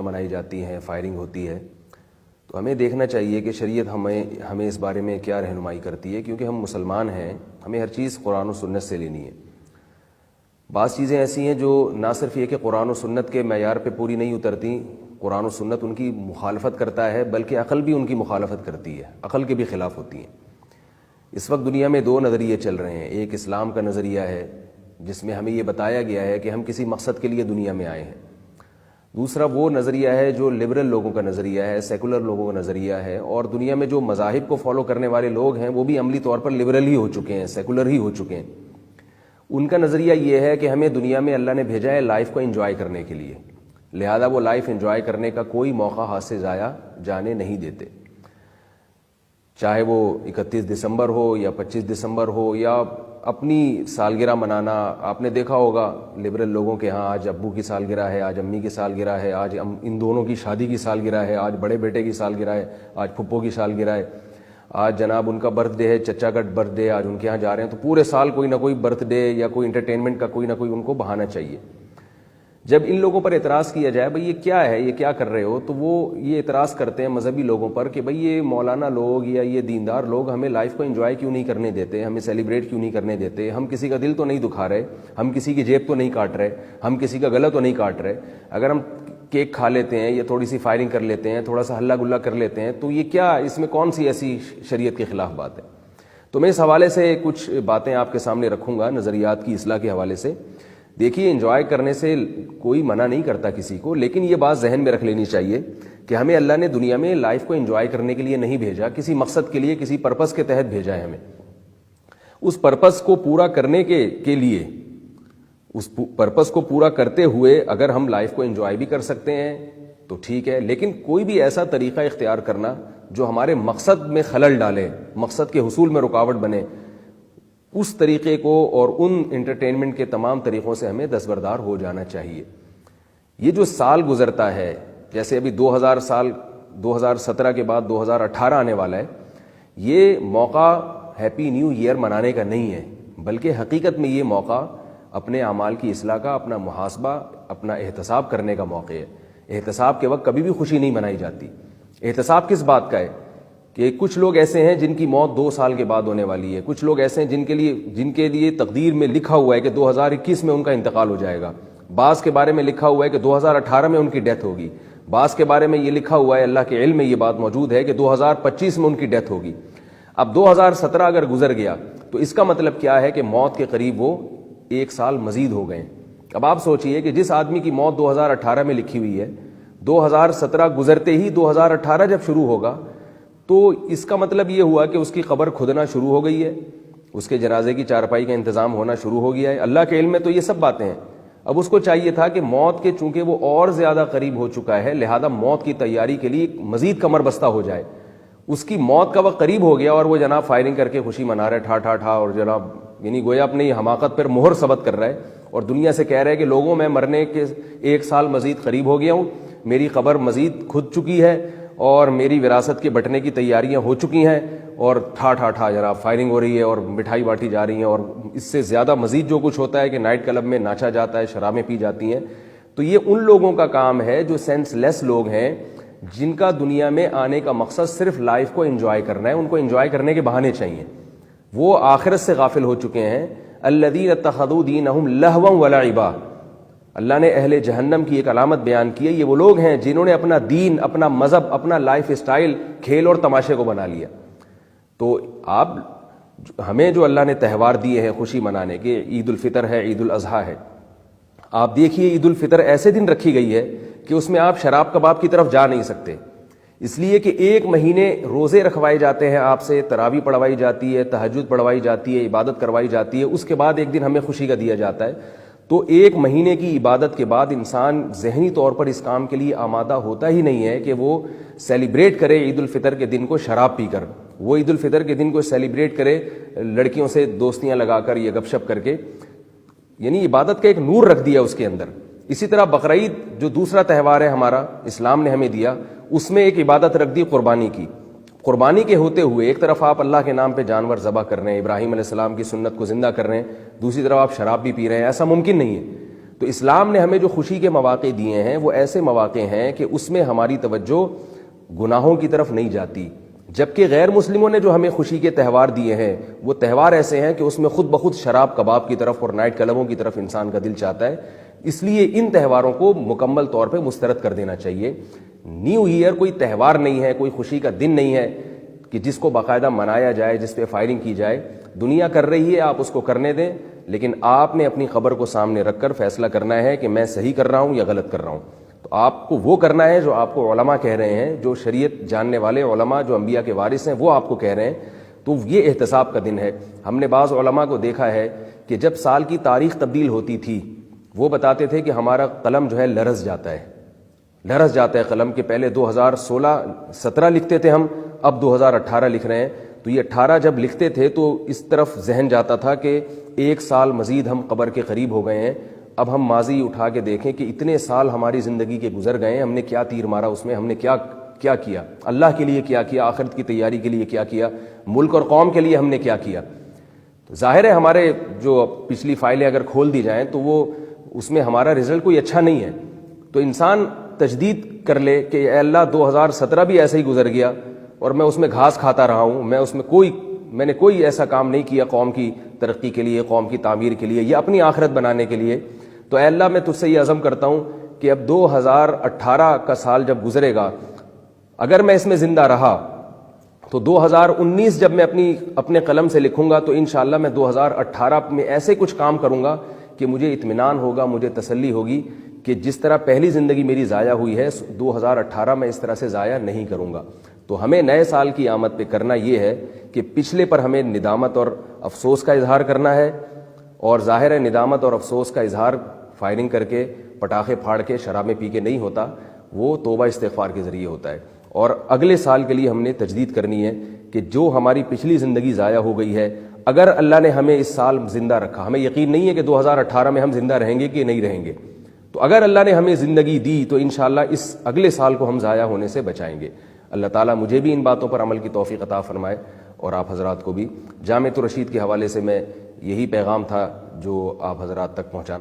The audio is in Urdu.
منائی جاتی ہیں، فائرنگ ہوتی ہے، تو ہمیں دیکھنا چاہیے کہ شریعت ہمیں اس بارے میں کیا رہنمائی کرتی ہے، کیونکہ ہم مسلمان ہیں، ہمیں ہر چیز قرآن و سنت سے لینی ہے۔ بعض چیزیں ایسی ہیں جو نہ صرف یہ کہ قرآن و سنت کے معیار پہ پوری نہیں اترتی، قرآن و سنت ان کی مخالفت کرتا ہے، بلکہ عقل بھی ان کی مخالفت کرتی ہے، عقل کے بھی خلاف ہوتی ہیں۔ اس وقت دنیا میں دو نظریے چل رہے ہیں، ایک اسلام کا نظریہ ہے جس میں ہمیں یہ بتایا گیا ہے کہ ہم کسی مقصد کے لیے دنیا میں آئے ہیں، دوسرا وہ نظریہ ہے جو لبرل لوگوں کا نظریہ ہے، سیکولر لوگوں کا نظریہ ہے، اور دنیا میں جو مذاہب کو فالو کرنے والے لوگ ہیں وہ بھی عملی طور پر لبرل ہی ہو چکے ہیں، سیکولر ہی ہو چکے ہیں۔ ان کا نظریہ یہ ہے کہ ہمیں دنیا میں اللہ نے بھیجا ہے لائف کو انجوائے کرنے کے لیے، لہذا وہ لائف انجوائے کرنے کا کوئی موقع ہاتھ سے ضائع جانے نہیں دیتے، چاہے وہ 31 دسمبر ہو یا 25 دسمبر ہو یا اپنی سالگرہ منانا۔ آپ نے دیکھا ہوگا لبرل لوگوں کے ہاں آج ابو کی سالگرہ ہے، آج امی کی سالگرہ ہے، آج ان دونوں کی شادی کی سالگرہ ہے، آج بڑے بیٹے کی سالگرہ ہے، آج پھپھو کی سالگرہ ہے، آج جناب ان کا برتھ ڈے ہے، چچا کا برتھ ڈے، آج ان کے ہاں جا رہے ہیں، تو پورے سال کوئی نہ کوئی برتھ ڈے یا کوئی انٹرٹینمنٹ کا کوئی نہ کوئی ان کو بہانہ چاہیے۔ جب ان لوگوں پر اعتراض کیا جائے بھئی یہ کیا ہے، یہ کیا کر رہے ہو، تو وہ یہ اعتراض کرتے ہیں مذہبی لوگوں پر کہ بھئی یہ مولانا لوگ یا یہ دیندار لوگ ہمیں لائف کو انجوائے کیوں نہیں کرنے دیتے، ہمیں سیلیبریٹ کیوں نہیں کرنے دیتے، ہم کسی کا دل تو نہیں دکھا رہے، ہم کسی کی جیب تو نہیں کاٹ رہے، ہم کسی کا گلا تو نہیں کاٹ رہے، اگر ہم کیک کھا لیتے ہیں یا تھوڑی سی فائرنگ کر لیتے ہیں، تھوڑا سا ہلا گلا کر لیتے ہیں، تو یہ کیا، اس میں کون سی ایسی شریعت کے خلاف بات ہے؟ تو میں اس حوالے سے کچھ باتیں آپ کے سامنے رکھوں گا نظریات کی اصلاح کے حوالے سے۔ دیکھیے، انجوائے کرنے سے کوئی منع نہیں کرتا کسی کو، لیکن یہ بات ذہن میں رکھ لینی چاہیے کہ ہمیں اللہ نے دنیا میں لائف کو انجوائے کرنے کے لیے نہیں بھیجا، کسی مقصد کے لیے، کسی پرپس کے تحت بھیجا ہے ہمیں۔ اس پرپس کو پورا کرنے کے لیے، اس پرپس کو پورا کرتے ہوئے اگر ہم لائف کو انجوائے بھی کر سکتے ہیں تو ٹھیک ہے، لیکن کوئی بھی ایسا طریقہ اختیار کرنا جو ہمارے مقصد میں خلل ڈالے، مقصد کے حصول میں رکاوٹ بنے، اس طریقے کو اور ان انٹرٹینمنٹ کے تمام طریقوں سے ہمیں دستبردار ہو جانا چاہیے۔ یہ جو سال گزرتا ہے، جیسے ابھی 2017 کے بعد 2018 آنے والا ہے، یہ موقع ہیپی نیو ایئر منانے کا نہیں ہے، بلکہ حقیقت میں یہ موقع اپنے اعمال کی اصلاح کا، اپنا محاسبہ، اپنا احتساب کرنے کا موقع ہے۔ احتساب کے وقت کبھی بھی خوشی نہیں منائی جاتی۔ احتساب کس بات کا ہے کہ کچھ لوگ ایسے ہیں جن کی موت 2 سال کے بعد ہونے والی ہے، کچھ لوگ ایسے ہیں جن کے لیے تقدیر میں لکھا ہوا ہے کہ 2021 میں ان کا انتقال ہو جائے گا، بعض کے بارے میں لکھا ہوا ہے کہ 2018 میں ان کی ڈیتھ ہوگی، بعض کے بارے میں یہ لکھا ہوا ہے، اللہ کے علم میں یہ بات موجود ہے کہ 2025 میں ان کی ڈیتھ ہوگی۔ اب 2017 اگر گزر گیا تو اس کا مطلب کیا ہے کہ موت کے قریب وہ 1 سال مزید ہو گئے۔ اب آپ سوچئے کہ جس آدمی کی موت 2018 میں لکھی ہوئی ہے، 2017 گزرتے ہی 2018 جب شروع ہوگا تو اس کا مطلب یہ ہوا کہ اس کی قبر کھدنا شروع ہو گئی ہے، اس کے جنازے کی چارپائی کا انتظام ہونا شروع ہو گیا ہے۔ اللہ کے علم میں تو یہ سب باتیں ہیں۔ اب اس کو چاہیے تھا کہ موت کے چونکہ وہ اور زیادہ قریب ہو چکا ہے، لہذا موت کی تیاری کے لیے مزید کمر بستہ ہو جائے۔ اس کی موت کا وقت قریب ہو گیا اور وہ جناب فائرنگ کر کے خوشی منا رہا ہے، ٹھا ٹھا ٹھا، اور جناب یعنی گویا اپنی یہ حماقت پر مہر ثبت کر رہا ہے اور دنیا سے کہہ رہا ہے کہ لوگوں میں مرنے کے 1 سال مزید قریب ہو گیا ہوں، میری قبر مزید کھد چکی ہے اور میری وراثت کے بٹنے کی تیاریاں ہو چکی ہیں، اور ٹھا ٹھا ٹھا جناب فائرنگ ہو رہی ہے اور مٹھائی بانٹی جا رہی ہیں، اور اس سے زیادہ مزید جو کچھ ہوتا ہے کہ نائٹ کلب میں ناچا جاتا ہے، شرابیں پی جاتی ہیں۔ تو یہ ان لوگوں کا کام ہے جو سینس لیس لوگ ہیں، جن کا دنیا میں آنے کا مقصد صرف لائف کو انجوائے کرنا ہے، ان کو انجوائے کرنے کے بہانے چاہیے، وہ آخرت سے غافل ہو چکے ہیں۔ الذین اتخذوا دینہم لہوا ولعبا، اللہ نے اہل جہنم کی ایک علامت بیان کی ہے، یہ وہ لوگ ہیں جنہوں نے اپنا دین، اپنا مذہب، اپنا لائف اسٹائل کھیل اور تماشے کو بنا لیا۔ تو ہمیں جو اللہ نے تہوار دیے ہیں خوشی منانے کے، عید الفطر ہے، عید الاضحیٰ ہے، آپ دیکھیے عید الفطر ایسے دن رکھی گئی ہے کہ اس میں آپ شراب کباب کی طرف جا نہیں سکتے، اس لیے کہ 1 مہینے روزے رکھوائے جاتے ہیں، آپ سے تراویح پڑھوائی جاتی ہے، تہجد پڑھوائی جاتی ہے، عبادت کروائی جاتی ہے، اس کے بعد ایک دن ہمیں خوشی کا دیا جاتا ہے۔ تو 1 مہینے کی عبادت کے بعد انسان ذہنی طور پر اس کام کے لیے آمادہ ہوتا ہی نہیں ہے کہ وہ سیلیبریٹ کرے عید الفطر کے دن کو شراب پی کر، وہ عید الفطر کے دن کو سیلیبریٹ کرے لڑکیوں سے دوستیاں لگا کر یا گپ شپ کر کے، یعنی عبادت کا ایک نور رکھ دیا اس کے اندر۔ اسی طرح بقرعید جو دوسرا تہوار ہے ہمارا، اسلام نے ہمیں دیا، اس میں ایک عبادت رکھ دی قربانی کی۔ قربانی کے ہوتے ہوئے ایک طرف آپ اللہ کے نام پہ جانور ذبح کر رہے ہیں، ابراہیم علیہ السلام کی سنت کو زندہ کر رہے ہیں، دوسری طرف آپ شراب بھی پی رہے ہیں، ایسا ممکن نہیں ہے۔ تو اسلام نے ہمیں جو خوشی کے مواقع دیے ہیں وہ ایسے مواقع ہیں کہ اس میں ہماری توجہ گناہوں کی طرف نہیں جاتی، جبکہ غیر مسلموں نے جو ہمیں خوشی کے تہوار دیے ہیں وہ تہوار ایسے ہیں کہ اس میں خود بخود شراب کباب کی طرف اور نائٹ کلبوں کی طرف انسان کا دل چاہتا ہے۔ اس لیے ان تہواروں کو مکمل طور پہ مسترد کر دینا چاہیے۔ نیو ایئر کوئی تہوار نہیں ہے، کوئی خوشی کا دن نہیں ہے کہ جس کو باقاعدہ منایا جائے، جس پہ فائرنگ کی جائے۔ دنیا کر رہی ہے، آپ اس کو کرنے دیں، لیکن آپ نے اپنی خبر کو سامنے رکھ کر فیصلہ کرنا ہے کہ میں صحیح کر رہا ہوں یا غلط کر رہا ہوں۔ تو آپ کو وہ کرنا ہے جو آپ کو علماء کہہ رہے ہیں، جو شریعت جاننے والے علماء، جو انبیاء کے وارث ہیں، وہ آپ کو کہہ رہے ہیں۔ تو یہ احتساب کا دن ہے۔ ہم نے بعض علماء کو دیکھا ہے کہ جب سال کی تاریخ تبدیل ہوتی تھی وہ بتاتے تھے کہ ہمارا قلم جو ہے لرز جاتا ہے قلم، کے پہلے 2016-17 لکھتے تھے ہم، اب 2018 لکھ رہے ہیں۔ تو یہ 18 جب لکھتے تھے تو اس طرف ذہن جاتا تھا کہ ایک سال مزید ہم قبر کے قریب ہو گئے ہیں۔ اب ہم ماضی اٹھا کے دیکھیں کہ اتنے سال ہماری زندگی کے گزر گئے ہیں، ہم نے کیا تیر مارا اس میں، ہم نے کیا کیا، اللہ کے لیے کیا کیا، آخرت کی تیاری کے لیے کیا کیا، ملک اور قوم کے لیے ہم نے کیا کیا۔ تو ظاہر ہے ہمارے جو پچھلی فائلیں اگر کھول دی جائیں تو وہ اس میں ہمارا رزلٹ کوئی اچھا نہیں ہے۔ تو انسان تجدید کر لے کہ اے اللہ 2017 بھی ایسے ہی گزر گیا اور میں اس میں گھاس کھاتا رہا ہوں، میں نے کوئی ایسا کام نہیں کیا قوم کی ترقی کے لیے، قوم کی تعمیر کے لیے یا اپنی آخرت بنانے کے لیے۔ تو اے اللہ میں تجھ سے یہ عزم کرتا ہوں کہ اب 2018 کا سال جب گزرے گا، اگر میں اس میں زندہ رہا تو 2019 جب میں اپنے قلم سے لکھوں گا تو انشاءاللہ میں 2018 میں ایسے کچھ کام کروں گا کہ مجھے اطمینان ہوگا، مجھے تسلی ہوگی کہ جس طرح پہلی زندگی میری ضائع ہوئی ہے 2018 میں اس طرح سے ضائع نہیں کروں گا۔ تو ہمیں نئے سال کی آمد پہ کرنا یہ ہے کہ پچھلے پر ہمیں ندامت اور افسوس کا اظہار کرنا ہے، اور ظاہر ہے ندامت اور افسوس کا اظہار فائرنگ کر کے، پٹاخے پھاڑ کے، شرابیں پی کے نہیں ہوتا، وہ توبہ استغفار کے ذریعے ہوتا ہے۔ اور اگلے سال کے لیے ہم نے تجدید کرنی ہے کہ جو ہماری پچھلی زندگی ضائع ہو گئی ہے، اگر اللہ نے ہمیں اس سال زندہ رکھا، ہمیں یقین نہیں ہے کہ 2018 میں ہم زندہ رہیں گے کہ نہیں رہیں گے، تو اگر اللہ نے ہمیں زندگی دی تو انشاءاللہ اس اگلے سال کو ہم ضائع ہونے سے بچائیں گے۔ اللہ تعالیٰ مجھے بھی ان باتوں پر عمل کی توفیق عطا فرمائے اور آپ حضرات کو بھی۔ جامعۃ الرشید کے حوالے سے میں یہی پیغام تھا جو آپ حضرات تک پہنچانا